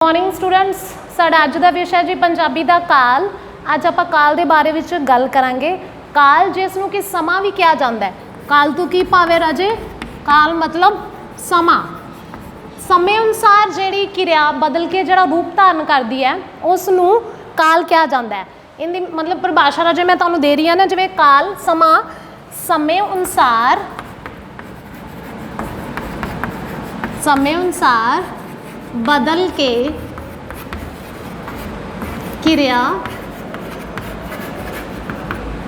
Morning students, साडा अज का विषय जी पंजाबी का काल। अज आप काल के बारे में गल करांगे। काल जिसनों कि समा भी कहा जाता है। काल तो की भावे राजे, काल मतलब समा। समय अनुसार जिहड़ी क्रिया बदल के जिहड़ा रूप धारण करती है उसनूं काल कहा जाता है। इनकी मतलब परिभाषा राजे मैं तुहानूं दे रही हाँ ना, जिवें काल समा समय अनुसार बदल के क्रिया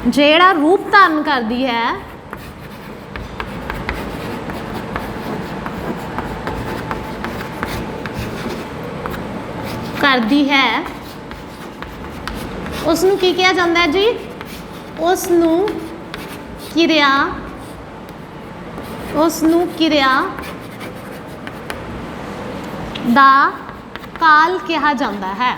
जेड़ा रूप धारण करती है उसनूं की कहा जाता है जी, उसनूं क्रिया दा काल कहा जाता है।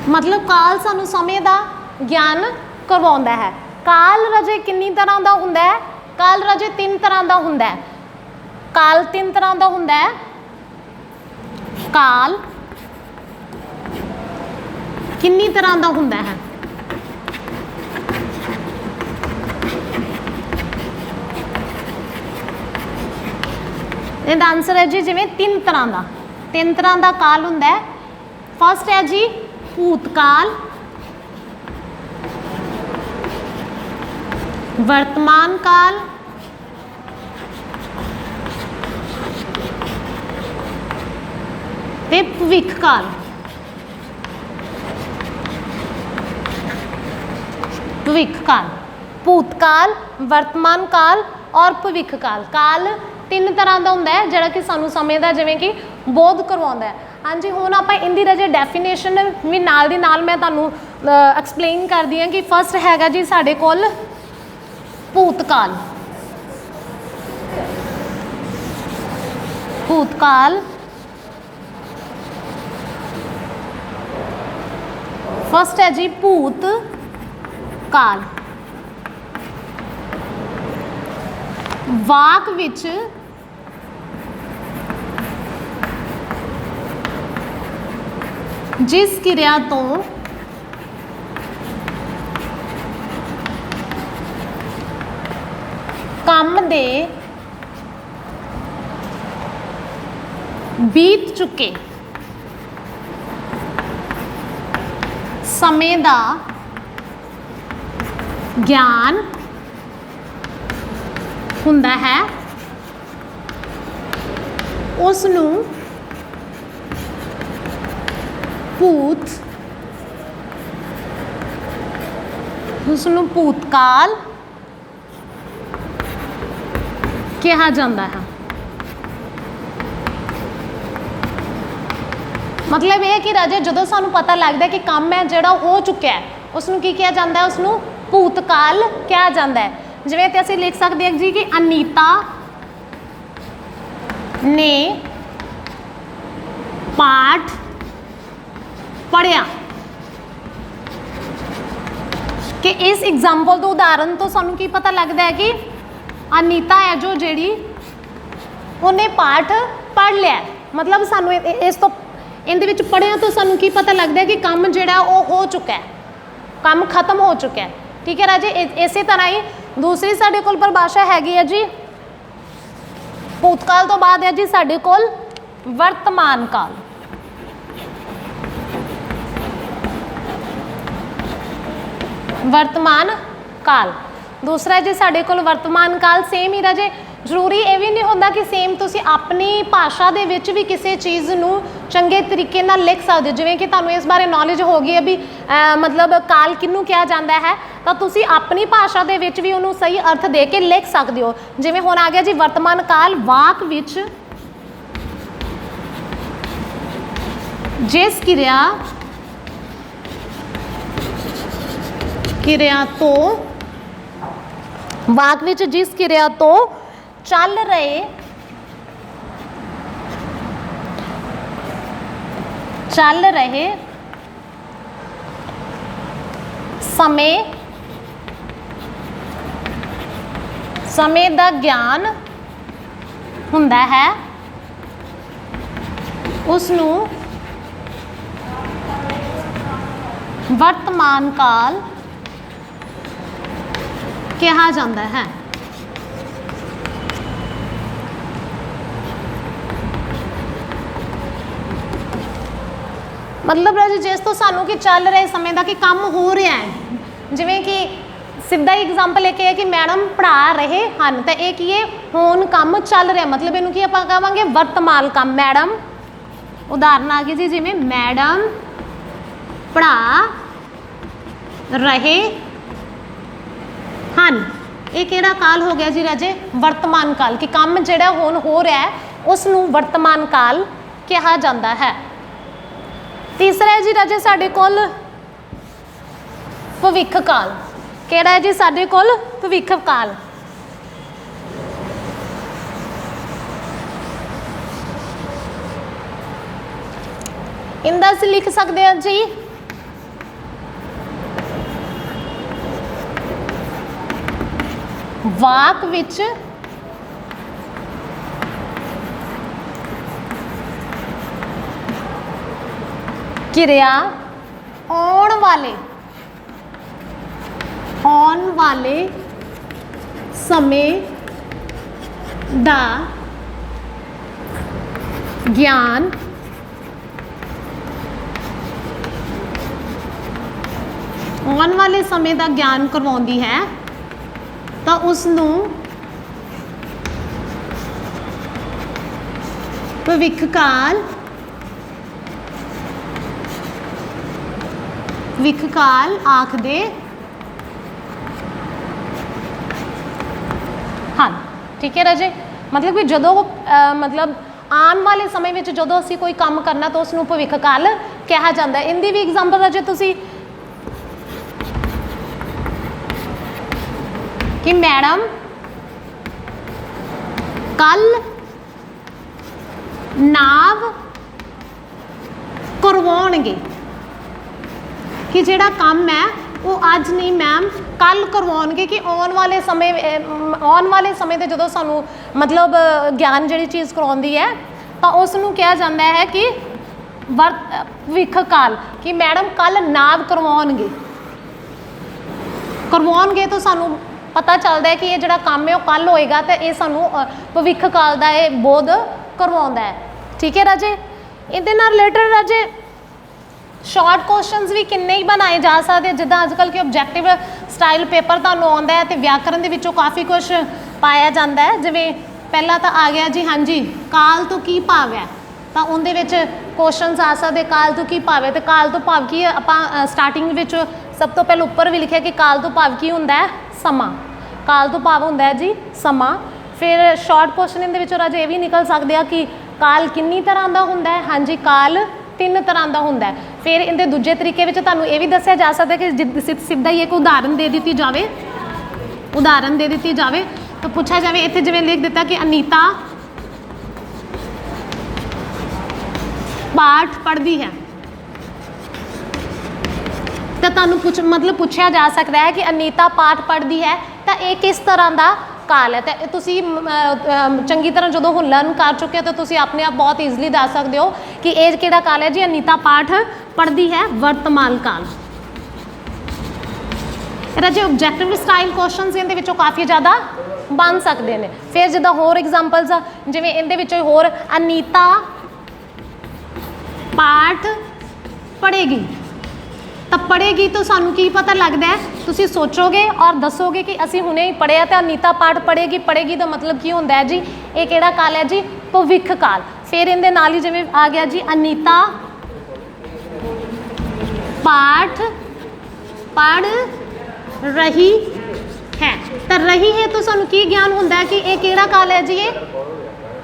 मतलब काल सानू समय का ज्ञान करवाउंदा है। काल राजे किन्नी तरह का हुंदा है? काल राजे तीन तरह का हुंदा है। काल तीन तरह का हुंदा है। काल किन्नी तरह का हुंदा है? इसका आंसर है जी जिवें तीन तरह का काल हुंदा है। फर्स्ट है जी भूतकाल, वर्तमान काल, ते भविख काल। भूतकाल, वर्तमान काल और भविख काल। काल तीन तरह का होंदा है जिहड़ा कि सानू समय का जिवें कि बोध करवाउंदा है। हाँ जी, हुण आपां इहदी राजे डेफिनेशन भी नाल दी नाल मैं तुहानू एक्सप्लेन करदी हां कि फर्स्ट हैगा जी साडे कोल भूतकाल। फर्स्ट है जी भूतकाल। वाक विच जिस क्रिया तो काम दे बीत चुके समय का ज्ञान हुंदा है, उसनूं भूतकाल कहा जाता है। मतलब यह कि राजे जो सानू पता लगता है कि काम है जोड़ा हो चुका है उसनूं की कहा जाता है, उसनूं भूतकाल कहा जाता है। जिवें ते असीं लिख सकते हैं जी कि अनीता ने पाठ पढ़िया। कि इस एग्जाम्पल तो उदाहरण तो सानू की पता लगता है कि अनीता है जो जिहड़ी उन्हें पाठ पढ़ लिया। मतलब सानू इस तो इहदे विच पढ़िया तो सानू की पता लगता है कि काम जिहड़ा वो हो चुका है, काम खत्म हो चुका है। ठीक है राजे, इस तरह ही दूसरी साडे कोल परिभाषा हैगी है जी भूतकाल तो बाद है जी साडे कोल वर्तमान काल। वर्तमान काल दूसरा है जी साडे कोल वर्तमान काल। सेम ही राजे जरूरी ये भी नहीं होंदा कि सेम तुसी अपनी भाषा दे विच भी किसी चीज़ नूं चंगे तरीके नाल लिख सकदे हो। जिवें कि तुहानूं इस बारे नॉलेज होगी है भी मतलब काल किनूं कहा जाता है, तो तुसी अपनी भाषा दे विच भी उन्होंने सही अर्थ दे के लिख सकते हो। जिवें हुण आ गया जी वर्तमान काल, वाक विच जिस क्रिया तो वाक विच जिस क्रिया तो चल रहे समय का ज्ञान ਹੁੰਦਾ ਹੈ ਉਸ ਨੂੰ ਵਰਤਮਾਨ ਕਾਲ ਕਿਹਾ ਜਾਂਦਾ ਹੈ। मतलब राजे जिस तो सानू कि चल रहे समय का कि काम हो रहा है, जिमें कि सीधा ही एग्जाम्पल एक है कि मैडम पढ़ा रहे हैं, तो एक ये हुण काम चल रहा, मतलब इनू कि आपां कहांगे वर्तमान काम। मैडम उदाहरण आ गई जी, जिमें मैडम पढ़ा रहे हैं, ये किहड़ा काल हो गया जी राजे? वर्तमान काल। कि काम जिहड़ा हुण हो रहा है उसनू वर्तमान काल कहा जाता है। तीसरा है जी राजे साडे कोल भविख काल। किहड़ा है जी साडे कोल? भविख काल। इंदा असीं लिख सकते हैं जी वाक विच किरिया आउण वाले समय दा ज्ञान आउण वाले समय दा ज्ञान करवाउंदी है, तो उसनू भविख काल आखदे हाँ। ठीक है राजे, मतलब कि जदों मतलब आने वाले समय में जदों असीं कोई काम करना तो उसनू भविख काल कहा जाता है। इनकी भी एग्जाम्पल राजे तुसीं कि मैडम कल नाव करवाउणगे, कि जिहड़ा काम है वो अज नहीं मैम कल करवाउणगे, कि आने वाले समय ते जदों सानू मतलब ज्ञान जिहड़ी चीज़ करवाउंदी है तो उसनू कहा जाता है कि भविख काल। कि मैडम कल नाव करवाउणगे तो सानू पता चलता है कि ये जिहड़ा काम है वो कल होएगा, तो ये सानू भविख काल दा ये बोध करवाउंदा है। ठीक है राजे, इहदे नाल रिलेटेड राजे शॉर्ट क्वेश्चनस भी किन्ने ही बनाए जा सकते, जिद्दां अजकल के ऑब्जैक्टिव स्टाइल पेपर तुहानूं आउंदा है, तो व्याकरण दे विचों काफ़ी कुछ पाया जाता है। जिवें पहला तो आ गया जी, हाँ जी काल तो की भाव है, तो उहदे विच क्वेश्चनस आ सकते काल तो की भाव है, तो काल तो भाव की आपां स्टार्टिंग विच सब तो पहले उपर भी लिखिया कि काल तो भाव की हुंदा है? समा। काल तो भाव हुंदा है जी समा। फिर शॉर्ट क्वेश्चन इहदे विचों राजे ये भी निकल सकते हैं कि काल किन्नी तरह का हुंदा है? हाँ जी काल 3 तरह का हुंदा है। फिर इहदे दूजे तरीके विच तुहानूं ये भी दस्सिया जा सकता है कि सीधा ही एक उदाहरण दे दी जाए, तो पूछा जाए इत्थे जिवें लिख दिता कि अनीता पाठ पढ़ती है, तो तुहानूं मतलब पूछा जा सकता है कि अनीता पाठ पढ़ती है, तो ये किस तरह का काल है। तो तुसी चंगी तरह जो हुण लर्न कर चुके हो तो तुसी अपने आप बहुत ईजिली दस सकते हो कि ये किहड़ा काल है जी? अनीता पाठ पढ़ती है, वर्तमान काल। राजे ऑब्जैक्टिव स्टाइल क्वेश्चन इहदे विचों काफ़ी ज़्यादा बन सकते हैं। फिर जिद्दां होर एग्जाम्पल्स जिवें इहदे विचों होर अनीता पाठ पढ़ेगी, तो पढ़ेगी तो सानू की पता लगता है? तुसी सोचोगे और दसोगे कि असी हुणे ही पढ़िया, तो अनीता पाठ पढ़ेगी तो मतलब की होंदा है जी? ये किहड़ा काल है जी? भविख काल। फिर इहदे नाल ही जिवें आ गया जी अनीता पाठ पढ़ रही है, तो रही है तो सानू की ज्ञान होंदा है कि ये किहड़ा काल है जी? ये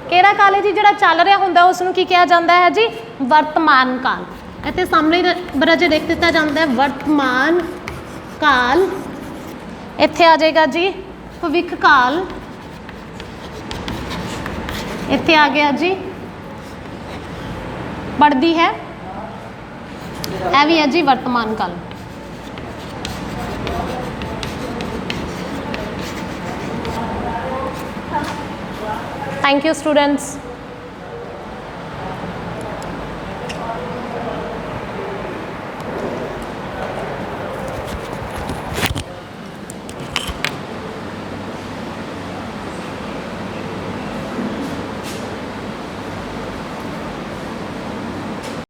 किहड़ा काल है जी? जिहड़ा चल रहा होंदा उसनू की कहा जाता है जी? वर्तमान काल। इत्थे सामने राजे लिख दिता जाता है वर्तमान काल। इत्थे आ जाएगा जी भविख काल, इत्थे आ गया जी बढ़ती है, यह भी है जी वर्तमान काल। Thank you students.